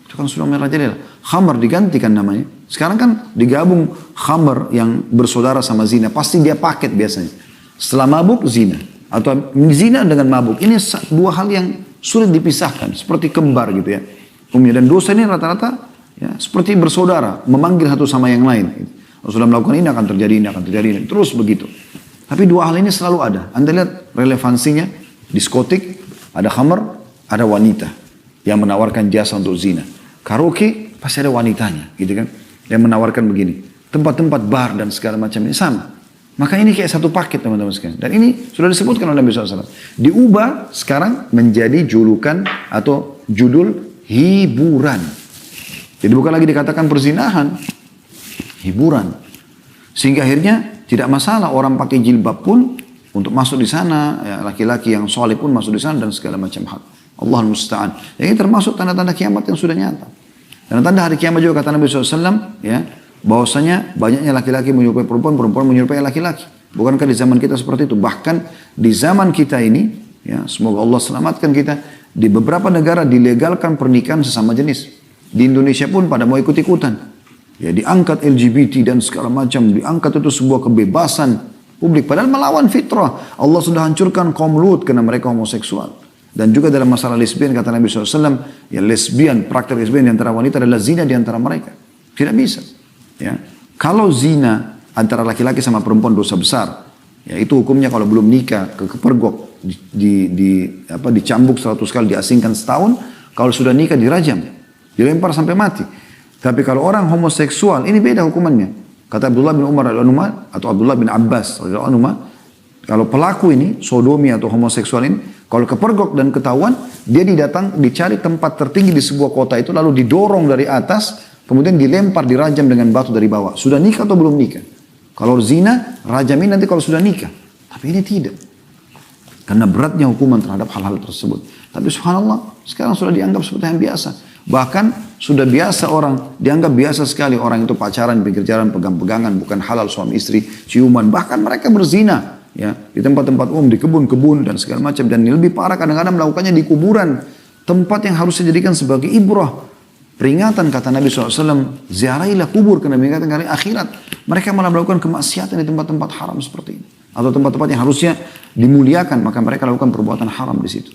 Itu kan sudah merajalela. Khamar digantikan namanya. Sekarang kan digabung khamr yang bersaudara sama zina, pasti dia paket biasanya. Setelah mabuk, zina. Atau zina dengan mabuk. Ini dua hal yang sulit dipisahkan, seperti kembar gitu ya. Dan dosa ini rata-rata ya, seperti bersaudara, memanggil satu sama yang lain. Rasulullah melakukan ini akan terjadi, ini akan terjadi, terus begitu. Tapi dua hal ini selalu ada. Anda lihat relevansinya, diskotik, ada khamr, ada wanita yang menawarkan jasa untuk zina. Karaoke, pasti ada wanitanya, gitu kan. Yang menawarkan begini. Tempat-tempat bar dan segala macam ini sama. Maka ini kayak satu paket teman-teman sekalian. Dan ini sudah disebutkan oleh Nabi SAW. Diubah sekarang menjadi julukan atau judul hiburan. Jadi bukan lagi dikatakan perzinahan. Hiburan. Sehingga akhirnya tidak masalah orang pakai jilbab pun untuk masuk di sana. Ya, laki-laki yang soleh pun masuk di sana dan segala macam hal. Allah musta'an. Ini termasuk tanda-tanda kiamat yang sudah nyata. Dan tanda hari kiamat juga kata Nabi SAW, ya, bahwasanya banyaknya laki-laki menyerupai perempuan, perempuan menyerupai laki-laki. Bukankah di zaman kita seperti itu? Bahkan di zaman kita ini, ya, semoga Allah selamatkan kita, di beberapa negara dilegalkan pernikahan sesama jenis. Di Indonesia pun pada mau ikut-ikutan. Ya, diangkat LGBT dan segala macam, diangkat itu sebuah kebebasan publik. Padahal melawan fitrah. Allah sudah hancurkan kaum Lut karena mereka homoseksual. Dan juga dalam masalah lesbian kata Nabi SAW, ya lesbian, praktek lesbian di antara wanita adalah zina di antara mereka. Tidak bisa. Ya. Kalau zina antara laki-laki sama perempuan dosa besar, ya itu hukumnya kalau belum nikah, kepergok, dicambuk 100 kali, diasingkan setahun. Kalau sudah nikah dirajam, dilempar sampai mati. Tapi kalau orang homoseksual, ini beda hukumannya. Kata Abdullah bin Umar atau Abdullah bin Abbas, kalau pelaku ini, sodomi atau homoseksual ini, kalau kepergok dan ketahuan, dia dicari tempat tertinggi di sebuah kota itu, lalu didorong dari atas, kemudian dilempar, dirajam dengan batu dari bawah. Sudah nikah atau belum nikah? Kalau zina, rajamin nanti kalau sudah nikah. Tapi ini tidak. Karena beratnya hukuman terhadap hal-hal tersebut. Tapi subhanallah, sekarang sudah dianggap seperti yang biasa. Bahkan sudah biasa orang, dianggap biasa sekali orang itu pacaran, pinggir jalan, pegang-pegangan, bukan halal suami istri, ciuman. Bahkan mereka berzina. Ya, di tempat-tempat umum, di kebun-kebun dan segala macam. Dan yang lebih parah kadang-kadang melakukannya di kuburan. Tempat yang harus dijadikan sebagai ibrah. Peringatan kata Nabi SAW, ziarahilah kubur karena mengingatkan hari akhirat. Mereka malah melakukan kemaksiatan di tempat-tempat haram seperti ini. Atau tempat-tempat yang harusnya dimuliakan, maka mereka lakukan perbuatan haram di situ.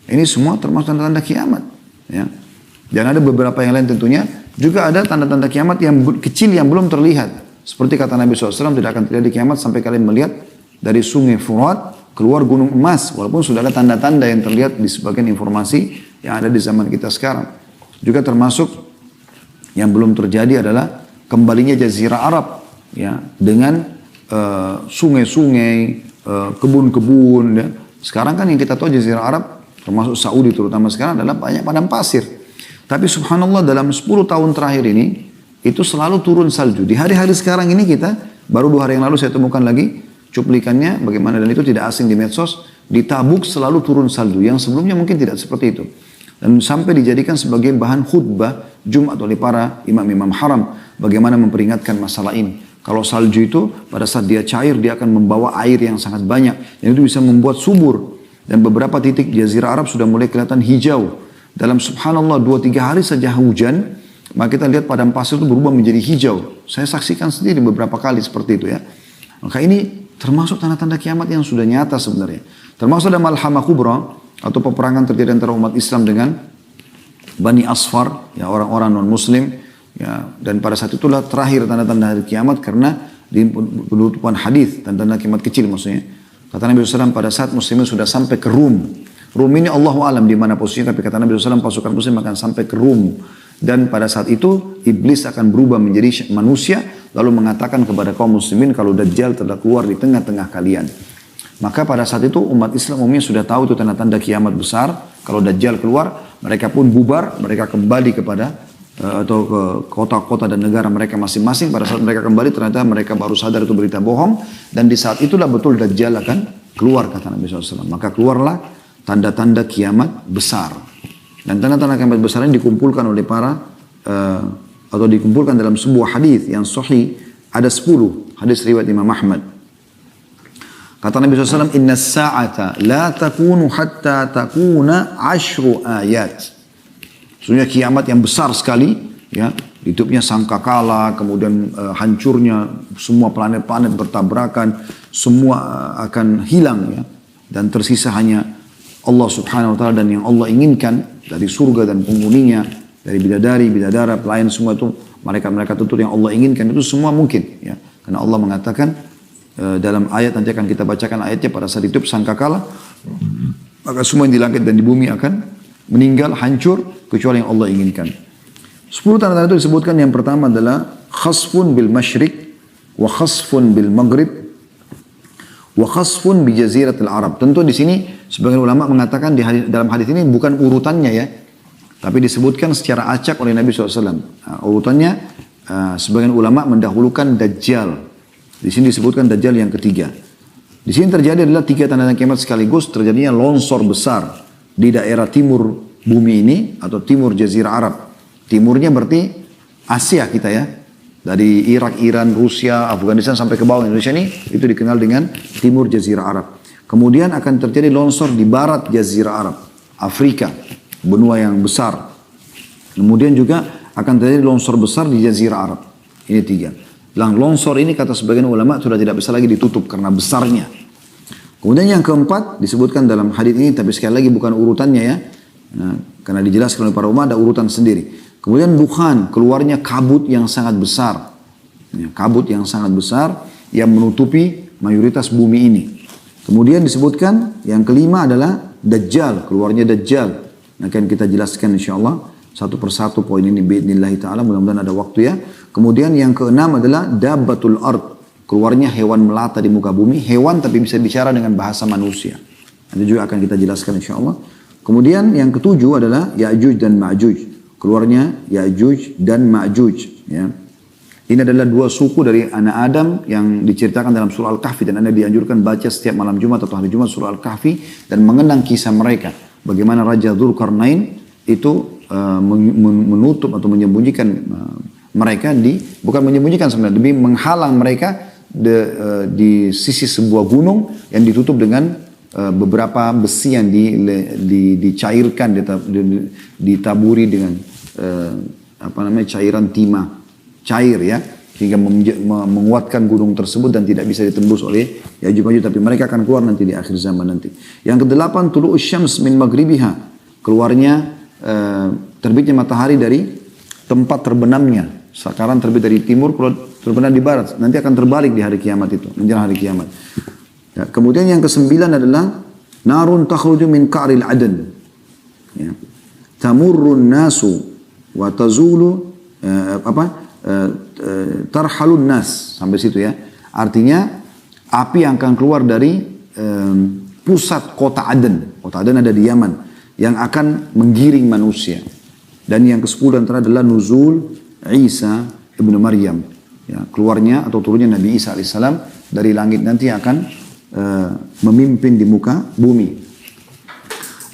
Ini semua termasuk tanda-tanda kiamat. Ya. Dan ada beberapa yang lain tentunya. Juga ada tanda-tanda kiamat yang kecil yang belum terlihat. Seperti kata Nabi SAW, tidak akan terjadi kiamat sampai kalian melihat dari sungai Furat keluar gunung emas, walaupun sudah ada tanda-tanda yang terlihat di sebagian informasi yang ada di zaman kita sekarang. Juga termasuk yang belum terjadi adalah kembalinya Jazirah Arab, ya, dengan sungai-sungai, kebun-kebun. Ya. Sekarang kan yang kita tahu Jazirah Arab, termasuk Saudi terutama sekarang adalah banyak padang pasir. Tapi subhanallah dalam 10 tahun terakhir ini itu selalu turun salju. Di hari-hari sekarang ini kita baru 2 hari yang lalu saya temukan lagi cuplikannya bagaimana, dan itu tidak asing di medsos. Di Tabuk selalu turun salju yang sebelumnya mungkin tidak seperti itu, dan sampai dijadikan sebagai bahan khutbah Jumat oleh para imam-imam haram bagaimana memperingatkan masalah ini. Kalau salju itu pada saat dia cair dia akan membawa air yang sangat banyak dan itu bisa membuat subur, dan beberapa titik di Jazirah Arab sudah mulai kelihatan hijau. Dalam subhanallah 2-3 hari saja hujan, maka kita lihat padang pasir itu berubah menjadi hijau. Saya saksikan sendiri beberapa kali seperti itu ya. Maka ini termasuk tanda-tanda kiamat yang sudah nyata sebenarnya. Termasuk ada malhamah kubra atau peperangan terjadi antara umat Islam dengan Bani Asfar, ya, orang-orang non-Muslim. Ya, dan pada saat itulah terakhir tanda-tanda hari kiamat karena di penutupan hadis tanda-tanda kiamat kecil maksudnya. Kata Nabi SAW pada saat muslimin sudah sampai ke Rum. Rum ini Allahu alam di mana posisinya, tapi kata Nabi SAW pasukan muslim akan sampai ke Rum. Dan pada saat itu iblis akan berubah menjadi manusia lalu mengatakan kepada kaum muslimin kalau Dajjal telah keluar di tengah-tengah kalian. Maka pada saat itu umat Islam umumnya sudah tahu itu tanda-tanda kiamat besar. Kalau Dajjal keluar, mereka pun bubar, mereka kembali kepada atau ke kota-kota dan negara mereka masing-masing. Pada saat mereka kembali ternyata mereka baru sadar itu berita bohong, dan di saat itulah betul Dajjal akan keluar kata Nabi SAW. Maka keluarlah tanda-tanda kiamat besar. Dan tanda-tanda kiamat besar ini dikumpulkan oleh atau dikumpulkan dalam sebuah hadis yang sahih, ada 10 hadis riwayat Imam Ahmad. Kata Nabi SAW, Inna sa'ata la takunu hatta takuna 10 ayat. Sebenarnya kiamat yang besar sekali, ya, Ditutupnya sangkakala, kemudian hancurnya semua planet-planet bertabrakan, semua akan hilang ya. Dan tersisa hanya Allah subhanahu wa ta'ala dan yang Allah inginkan dari surga dan penghuninya, dari bidadari, bidadara, pelayan semua itu, mereka tuntut yang Allah inginkan itu semua mungkin ya. Karena Allah mengatakan dalam ayat, nanti akan kita bacakan ayatnya, pada saat ditutup sangkakala, maka semua yang di langit dan di bumi akan meninggal, hancur, kecuali yang Allah inginkan. 10 tanda-tanda itu disebutkan, yang pertama adalah khasfun bil masyriq, wa khasfun bil maghrib, wa khasfun bi jaziratil Arab. Tentu di sini sebagian ulama mengatakan dalam hadis ini bukan urutannya ya, tapi disebutkan secara acak oleh Nabi SAW. Urutannya sebagian ulama mendahulukan Dajjal. Di sini disebutkan Dajjal yang ketiga. Di sini terjadi adalah 3 tanda kiamat sekaligus, terjadinya longsor besar di daerah timur bumi ini atau timur Jazirah Arab. Timurnya berarti Asia kita ya. Dari Irak, Iran, Rusia, Afghanistan sampai ke bawah Indonesia ini, itu dikenal dengan timur Jazirah Arab. Kemudian akan terjadi longsor di barat Jazirah Arab, Afrika, benua yang besar. Kemudian juga akan terjadi longsor besar di Jazirah Arab. Ini 3. Longsor ini kata sebagian ulama sudah tidak bisa lagi ditutup karena besarnya. Kemudian yang keempat disebutkan dalam hadis ini, tapi sekali lagi bukan urutannya ya. Nah, karena dijelaskan oleh para ulama ada urutan sendiri. Kemudian dukhan, keluarnya kabut yang sangat besar. Ya, kabut yang sangat besar yang menutupi mayoritas bumi ini. Kemudian disebutkan yang kelima adalah Dajjal, keluarnya Dajjal. Nah, akan kita jelaskan insyaAllah satu persatu poin ini biidnillahi ta'ala, mudah-mudahan ada waktu ya. Kemudian yang keenam adalah Dabbatul Ard, keluarnya hewan melata di muka bumi. Hewan tapi bisa bicara dengan bahasa manusia. Nanti juga akan kita jelaskan insyaAllah. Kemudian yang ketujuh adalah Ya'juj dan Ma'juj, keluarnya Ya'juj dan Ma'juj ya. Ini adalah 2 suku dari anak Adam yang diceritakan dalam surah Al-Kahfi, dan Anda dianjurkan baca setiap malam Jumat atau hari Jumat surah Al-Kahfi dan mengenang kisah mereka. Bagaimana Raja Dzulqarnain itu menutup atau menyembunyikan mereka bukan menyembunyikan sebenarnya, lebih menghalang mereka di sisi sebuah gunung yang ditutup dengan beberapa besi yang dicairkan, ditaburi dengan cairan timah cair ya, hingga menguatkan gunung tersebut dan tidak bisa ditembus oleh Ya'juj Ma'juj, tapi mereka akan keluar nanti di akhir zaman nanti. Yang ke-8 tulu'us syams min maghribiha, keluarnya terbitnya matahari dari tempat terbenamnya. Sekarang terbit dari timur, terbenam di barat, nanti akan terbalik di hari kiamat itu, menjelang hari kiamat. Ya, kemudian yang ke-9 adalah narun takhruju min ka'ril adan. Ya. Tamurrun nasu wa tazulu tarhalun nas, sampai situ ya. Artinya api yang akan keluar dari pusat kota Aden. Kota Aden ada di Yaman, yang akan menggiring manusia. Dan yang ke-10 antara adalah nuzul Isa ibnu Maryam. Ya, keluarnya atau turunnya Nabi Isa alaihissalam dari langit nanti akan memimpin di muka bumi.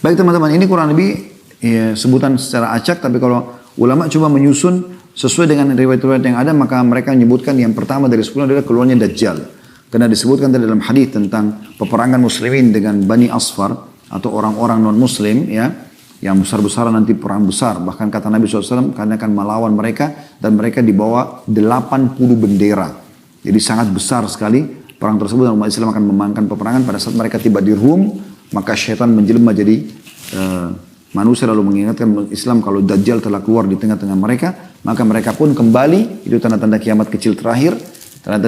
Baik teman-teman, ini kurang lebih sebutan secara acak, tapi kalau ulama coba menyusun sesuai dengan riwayat-riwayat yang ada, maka mereka menyebutkan yang pertama dari 10 adalah keluarnya Dajjal. Karena disebutkan dalam hadis tentang peperangan muslimin dengan Bani Asfar atau orang-orang non-muslim ya, yang besar-besaran nanti perang besar. Bahkan kata Nabi SAW, karena akan melawan mereka dan mereka dibawa 80 bendera. Jadi sangat besar sekali perang tersebut, dan umat Islam akan memenangkan peperangan. Pada saat mereka tiba di Rum, maka syaitan menjelma jadi manusia, lalu mengingatkan Islam kalau Dajjal telah keluar di tengah-tengah mereka. Maka mereka pun kembali, itu tanda-tanda kiamat kecil terakhir. Ternyata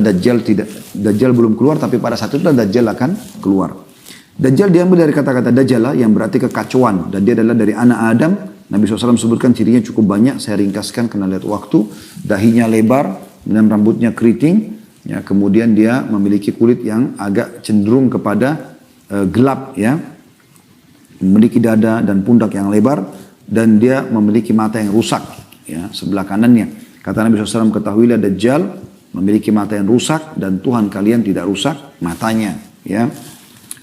Dajjal belum keluar, tapi pada saat itu Dajjal akan keluar. Dajjal diambil dari kata-kata Dajjala yang berarti kekacauan, dan dia adalah dari anak Adam. Nabi SAW sebutkan cirinya cukup banyak, saya ringkaskan karena lihat waktu. Dahinya lebar dan rambutnya keriting, ya, kemudian dia memiliki kulit yang agak cenderung kepada gelap ya, memiliki dada dan pundak yang lebar, dan dia memiliki mata yang rusak ya, sebelah kanannya. Kata Nabi SAW, ketahuilah Dajjal memiliki mata yang rusak dan Tuhan kalian tidak rusak matanya ya,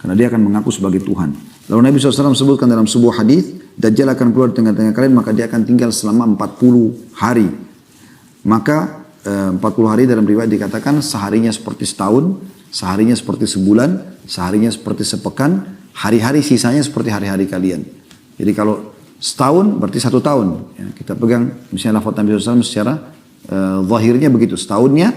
karena dia akan mengaku sebagai Tuhan. Lalu Nabi SAW sebutkan dalam sebuah hadis, Dajjal akan keluar di tengah-tengah kalian, maka dia akan tinggal selama 40 hari. Maka 40 hari dalam riwayat dikatakan seharinya seperti setahun, seharinya seperti sebulan, seharinya seperti sepekan, hari-hari sisanya seperti hari-hari kalian. Jadi kalau setahun berarti 1 tahun. Ya, kita pegang misalnya lafaz Nabi SAW secara zahirnya begitu. Setahunnya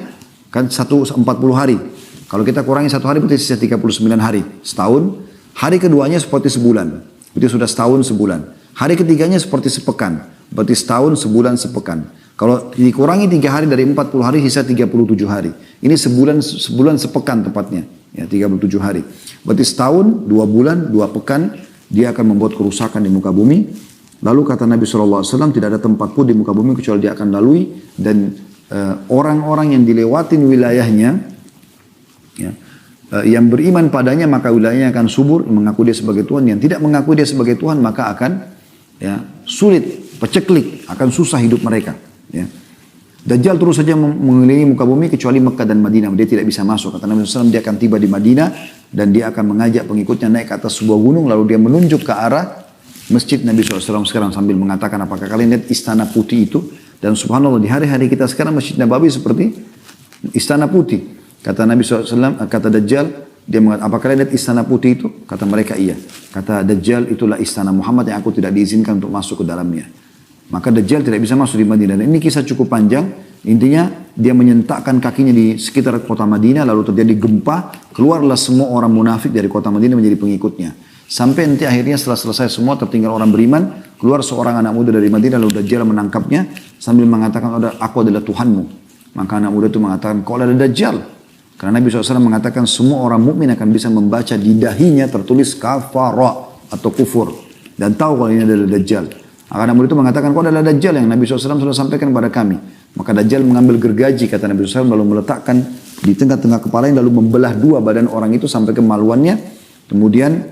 kan 140 hari. Kalau kita kurangi 1 hari berarti sisa 39 hari. Setahun. Hari keduanya seperti sebulan. Itu sudah setahun sebulan. Hari ketiganya seperti sepekan. Berarti setahun sebulan sepekan. Kalau dikurangi 3 hari dari 40 hari sisa 37 hari. Ini sebulan sepekan tepatnya. Ya, 37 hari. Berarti setahun, 2 bulan, 2 pekan dia akan membuat kerusakan di muka bumi. Lalu kata Nabi SAW, tidak ada tempat pun di muka bumi kecuali dia akan lalui. Dan orang-orang yang dilewatin wilayahnya, ya, yang beriman padanya maka wilayahnya akan subur, mengaku dia sebagai Tuhan. Yang tidak mengaku dia sebagai Tuhan maka akan ya, sulit, peceklik, akan susah hidup mereka. Ya. Dajjal terus saja mengelilingi muka bumi kecuali Mekah dan Madinah. Dia tidak bisa masuk. Kata Nabi SAW, dia akan tiba di Madinah dan dia akan mengajak pengikutnya naik ke atas sebuah gunung. Lalu dia menunjuk ke arah masjid Nabi SAW sekarang sambil mengatakan, apakah kalian lihat istana putih itu? Dan subhanallah di hari-hari kita sekarang Masjid Nabawi seperti istana putih. Kata Nabi SAW, kata Dajjal, dia mengatakan, apakah kalian lihat istana putih itu? Kata mereka iya. Kata Dajjal, itulah istana Muhammad yang aku tidak diizinkan untuk masuk ke dalamnya. Maka Dajjal tidak bisa masuk di Madinah. Dan ini kisah cukup panjang. Intinya dia menyentakkan kakinya di sekitar kota Madinah. Lalu terjadi gempa. Keluarlah semua orang munafik dari kota Madinah menjadi pengikutnya. Sampai nanti akhirnya setelah selesai semua tertinggal orang beriman. Keluar seorang anak muda dari Madinah. Lalu Dajjal menangkapnya. Sambil mengatakan, aku adalah Tuhanmu. Maka anak muda itu mengatakan, kau adalah Dajjal. Karena Nabi SAW mengatakan semua orang mukmin akan bisa membaca di dahinya tertulis kafara atau kufur. Dan tahu kalau ini adalah Dajjal. Maka Nabi itu mengatakan, kau adalah Dajjal yang Nabi SAW sudah sampaikan kepada kami. Maka Dajjal mengambil gergaji, kata Nabi SAW, lalu meletakkan di tengah-tengah kepalanya, lalu membelah 2 badan orang itu sampai kemaluannya. Kemudian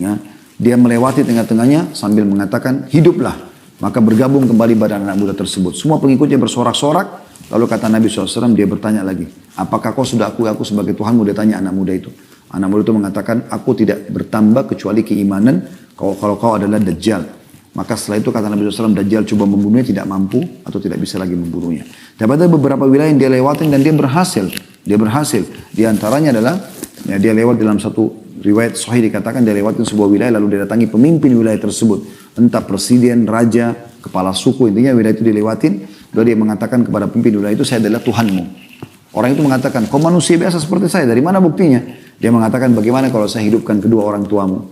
ya, dia melewati tengah-tengahnya sambil mengatakan, hiduplah. Maka bergabung kembali badan anak muda tersebut. Semua pengikutnya bersorak-sorak. Lalu kata Nabi SAW, dia bertanya lagi, apakah kau sudah akui aku sebagai Tuhanmu? Dia tanya anak muda itu. Anak muda itu mengatakan, aku tidak bertambah kecuali keimanan kalau kau adalah Dajjal. Maka setelah itu kata Nabi SAW, Dajjal coba membunuhnya, tidak mampu atau tidak bisa lagi membunuhnya. Tapi ada beberapa wilayah yang dia lewatin dan dia berhasil. Dia berhasil. Di antaranya adalah, ya, dia lewat dalam satu riwayat sahih dikatakan dia lewatin sebuah wilayah lalu dia datangi pemimpin wilayah tersebut. Entah presiden, raja, kepala suku, intinya wilayah itu dilewatin. Lalu dia mengatakan kepada pemimpin wilayah itu, saya adalah Tuhanmu. Orang itu mengatakan, kau manusia biasa seperti saya, dari mana buktinya? Dia mengatakan, bagaimana kalau saya hidupkan kedua orang tuamu?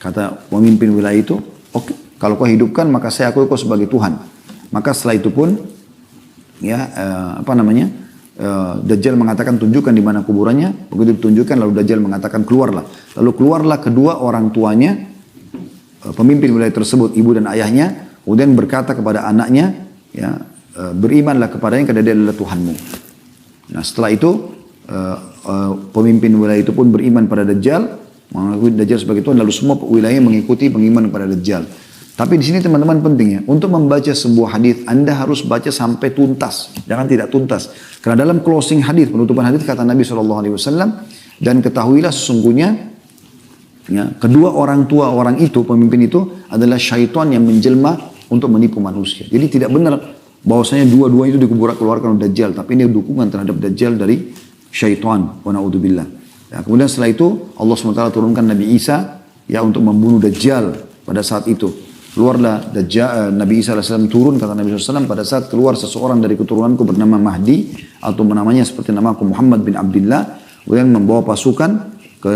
Kata pemimpin wilayah itu, oke. Kalau kau hidupkan maka saya akui kau sebagai Tuhan. Maka setelah itu pun ya Dajjal mengatakan tunjukkan di mana kuburannya. Begitu ditunjukkan lalu Dajjal mengatakan keluarlah. Lalu keluarlah kedua orang tuanya pemimpin wilayah tersebut, ibu dan ayahnya. Kemudian berkata kepada anaknya, ya, berimanlah kepadanya karena dia adalah Tuhanmu. Nah setelah itu pemimpin wilayah itu pun beriman pada Dajjal, mengakui Dajjal sebagai Tuhan. Lalu semua wilayah mengikuti pengiman kepada Dajjal. Tapi di sini teman-teman pentingnya, untuk membaca sebuah hadis Anda harus baca sampai tuntas, jangan tidak tuntas. Karena dalam closing hadis, penutupan hadis kata Nabi SAW, dan ketahuilah sesungguhnya, ya, kedua orang tua orang itu, pemimpin itu adalah syaitan yang menjelma untuk menipu manusia. Jadi tidak benar bahwasanya dua-dua itu dikeluarkan oleh Dajjal, tapi ini dukungan terhadap Dajjal dari syaitan. Wa na'udzubillah. Ya, kemudian setelah itu Allah SWT turunkan Nabi Isa ya untuk membunuh Dajjal pada saat itu. Keluarlah Dajjal, Nabi Isa AS turun, kata Nabi SAW, pada saat keluar seseorang dari keturunanku bernama Mahdi, atau namanya seperti namaku Muhammad bin Abdullah, kemudian membawa pasukan ke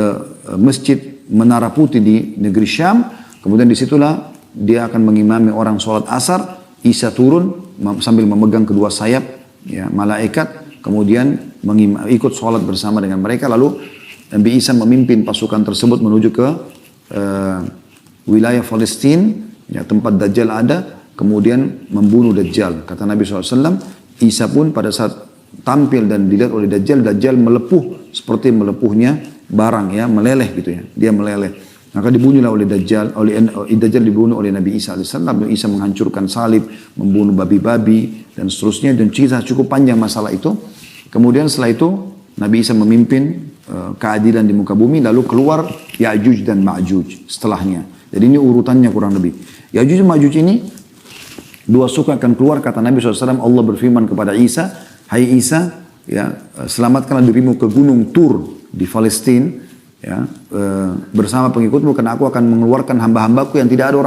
masjid Menara Putih di negeri Syam, kemudian disitulah dia akan mengimami orang sholat asar, Isa turun sambil memegang kedua sayap ya, malaikat, kemudian ikut sholat bersama dengan mereka, lalu Nabi Isa memimpin pasukan tersebut menuju ke wilayah Palestina, ya, tempat Dajjal ada, kemudian membunuh Dajjal. Kata Nabi SAW, Isa pun pada saat tampil dan dilihat oleh Dajjal, Dajjal melepuh seperti melepuhnya barang, ya, meleleh gitu ya. Dia meleleh. Maka dibunuhlah oleh Dajjal, Dajjal dibunuh oleh Nabi Isa AS. Nabi Isa menghancurkan salib, membunuh babi-babi dan seterusnya, dan cerita cukup panjang masalah itu. Kemudian setelah itu Nabi Isa memimpin keadilan di muka bumi, lalu keluar Ya'juj dan Ma'juj setelahnya. Jadi ini urutannya kurang lebih. Ya'juj dan Ma'juj ini dua suku akan keluar, kata Nabi SAW, Allah berfirman kepada Isa, hai Isa, ya, selamatkanlah dirimu ke gunung Tur di Palestina, ya, bersama pengikutmu, karena aku akan mengeluarkan hamba-hambaku yang tidak ada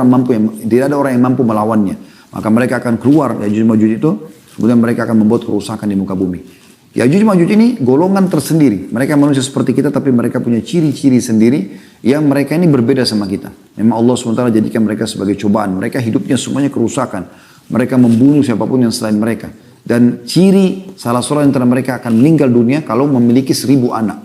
orang yang mampu melawannya. Maka mereka akan keluar, Ya'juj dan Ma'juj itu, kemudian mereka akan membuat kerusakan di muka bumi. Ya'juj Ma'juj ini golongan tersendiri. Mereka manusia seperti kita tapi mereka punya ciri-ciri sendiri yang mereka ini berbeda sama kita. Memang Allah SWT jadikan mereka sebagai cobaan. Mereka hidupnya semuanya kerusakan. Mereka membunuh siapapun yang selain mereka. Dan ciri salah seorang antara mereka akan meninggal dunia kalau memiliki 1000 anak.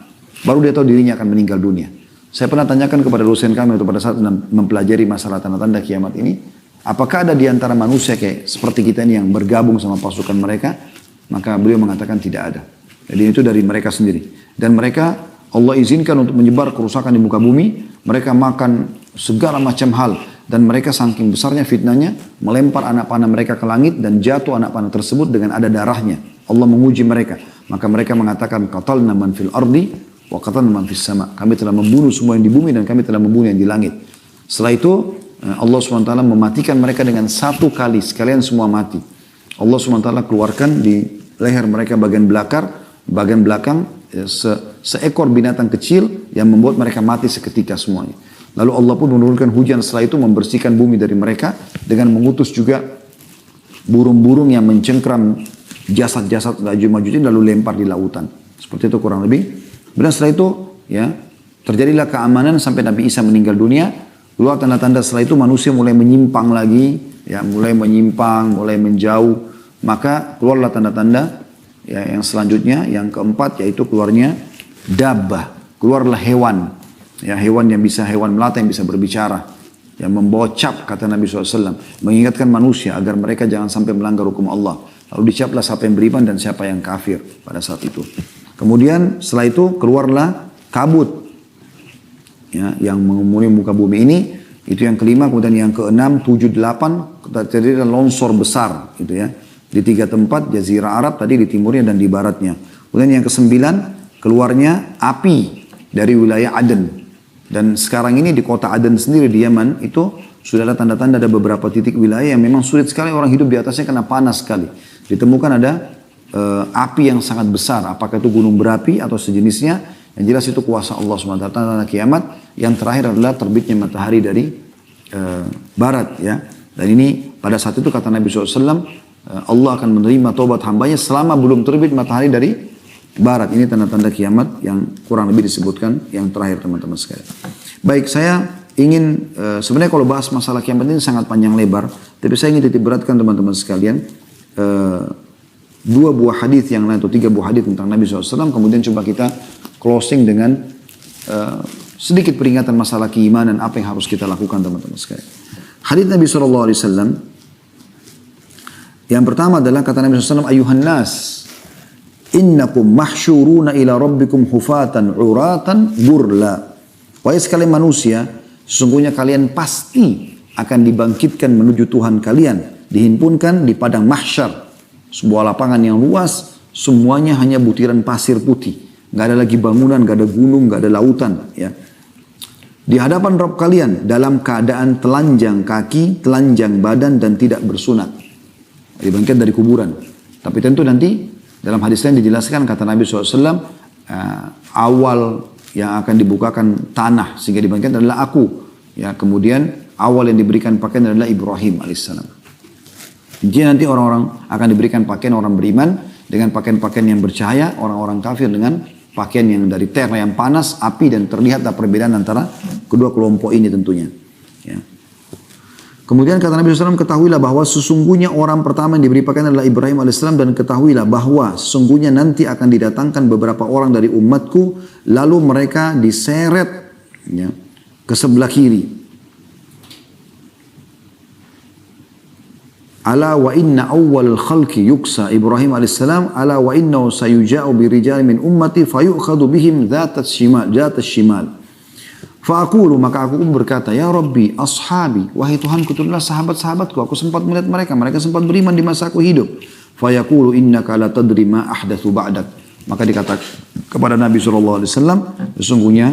Baru dia tahu dirinya akan meninggal dunia. Saya pernah tanyakan kepada dosen kami waktu pada saat mempelajari masalah tanda-tanda kiamat ini. Apakah ada di antara manusia kayak seperti kita ini yang bergabung sama pasukan mereka? Maka beliau mengatakan tidak ada. Jadi itu dari mereka sendiri. Dan mereka Allah izinkan untuk menyebar kerusakan di muka bumi. Mereka makan segala macam hal. Dan mereka saking besarnya fitnahnya melempar anak panah mereka ke langit dan jatuh anak panah tersebut dengan ada darahnya. Allah menguji mereka. Maka mereka mengatakan qatalna man fil ardi wa qatalna man fis sama. Kami telah membunuh semua yang di bumi dan kami telah membunuh yang di langit. Setelah itu Allah SWT mematikan mereka dengan satu kali. Sekalian semua mati. Allah SWT keluarkan di leher mereka bagian belakang seekor binatang kecil yang membuat mereka mati seketika semuanya. Lalu Allah pun menurunkan hujan setelah itu membersihkan bumi dari mereka dengan mengutus juga burung-burung yang mencengkram jasad-jasad Ya'juj Ma'juj lalu lempar di lautan. Seperti itu kurang lebih. Dan setelah itu ya terjadilah keamanan sampai Nabi Isa meninggal dunia. Keluar tanda-tanda setelah itu manusia mulai menyimpang lagi, ya mulai menyimpang, mulai menjauh. Maka keluarlah tanda-tanda ya yang selanjutnya, yang keempat yaitu keluarnya dabbah, keluarlah hewan. Ya, hewan melata yang bisa berbicara. Yang membawa cap, kata Nabi SAW. Mengingatkan manusia agar mereka jangan sampai melanggar hukum Allah. Lalu dicaplah siapa yang beriman dan siapa yang kafir pada saat itu. Kemudian setelah itu keluarlah kabut. Ya, yang mengumuni muka bumi ini. Itu yang kelima. Kemudian yang keenam, 7, 8. Terjadi longsor besar. Gitu ya. Di 3 tempat, Jazirah Arab tadi di timurnya dan di baratnya. Kemudian yang kesembilan, keluarnya api dari wilayah Aden. Dan sekarang ini di kota Aden sendiri di Yaman itu sudah ada tanda-tanda ada beberapa titik wilayah yang memang sulit sekali orang hidup di atasnya karena panas sekali. Ditemukan ada api yang sangat besar, apakah itu gunung berapi atau sejenisnya. Yang jelas itu kuasa Allah SWT, tanda kiamat. Yang terakhir adalah terbitnya matahari dari barat ya. Dan ini pada saat itu kata Nabi SAW, Allah akan menerima taubat hambanya selama belum terbit matahari dari barat. Ini tanda-tanda kiamat yang kurang lebih disebutkan yang terakhir teman-teman sekalian. Baik, saya ingin sebenarnya kalau bahas masalah kiamat ini sangat panjang lebar, tapi saya ingin titik beratkan teman-teman sekalian 2 buah hadis yang lain atau 3 buah hadis tentang Nabi SAW. Kemudian coba kita closing dengan sedikit peringatan masalah keimanan apa yang harus kita lakukan teman-teman sekalian. Hadis Nabi SAW yang pertama adalah kata Nabi SAW, ayuhan nas innakum mahsyuruna ila rabbikum hufatan uratan burla. Wahai sekalian manusia, sesungguhnya kalian pasti akan dibangkitkan menuju Tuhan kalian, dihimpunkan di padang mahsyar, sebuah lapangan yang luas, semuanya hanya butiran pasir putih, nggak ada lagi bangunan, nggak ada gunung, nggak ada lautan, ya. Di hadapan Rabb kalian dalam keadaan telanjang kaki, telanjang badan dan tidak bersunat, dibangkit dari kuburan. Tapi tentu nanti dalam hadis lain dijelaskan kata Nabi SAW, awal yang akan dibukakan tanah sehingga dibangkitkan adalah aku. Ya, kemudian awal yang diberikan pakaian adalah Ibrahim alaihissalam. Jadi nanti orang-orang akan diberikan pakaian orang beriman dengan pakaian-pakaian yang bercahaya, orang-orang kafir dengan pakaian yang dari terra yang panas, api, dan terlihatlah perbedaan antara kedua kelompok ini tentunya. Ya. Kemudian kata Nabi SAW, ketahuilah bahwa sesungguhnya orang pertama yang diberi pakaian adalah Ibrahim AS, dan ketahuilah bahwa sesungguhnya nanti akan didatangkan beberapa orang dari umatku, lalu mereka diseret ya, ke sebelah kiri. Ala wa inna awwal khalqi yuksa Ibrahim AS, ala wa innahu sayuja'u birijal min ummati fayu'khadu bihim dhatat shimal. Fa'akulu, maka aku pun berkata, ya Rabbi, ashabi, wahai Tuhanku, itulah sahabat-sahabatku, aku sempat melihat mereka, mereka sempat beriman di masa aku hidup. Fayaqulu innaka la tadri ma ahdathu ba'dak. Maka dikatakan kepada Nabi SAW, sesungguhnya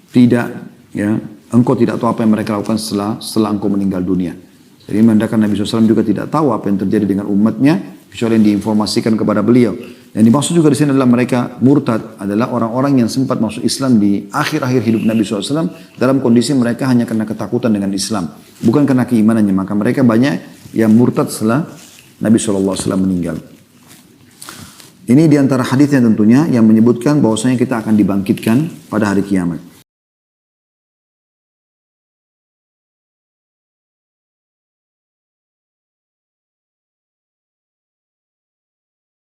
tidak, ya, engkau tidak tahu apa yang mereka lakukan setelah engkau meninggal dunia. Jadi menandakan Nabi SAW juga tidak tahu apa yang terjadi dengan umatnya, kecuali yang diinformasikan kepada beliau. Dan dimaksud juga di sini adalah mereka murtad, adalah orang-orang yang sempat masuk Islam di akhir-akhir hidup Nabi SAW dalam kondisi mereka hanya karena ketakutan dengan Islam, bukan karena keimanannya. Maka mereka banyak yang murtad setelah Nabi SAW meninggal. Ini diantara hadisnya tentunya yang menyebutkan bahwasanya kita akan dibangkitkan pada hari kiamat.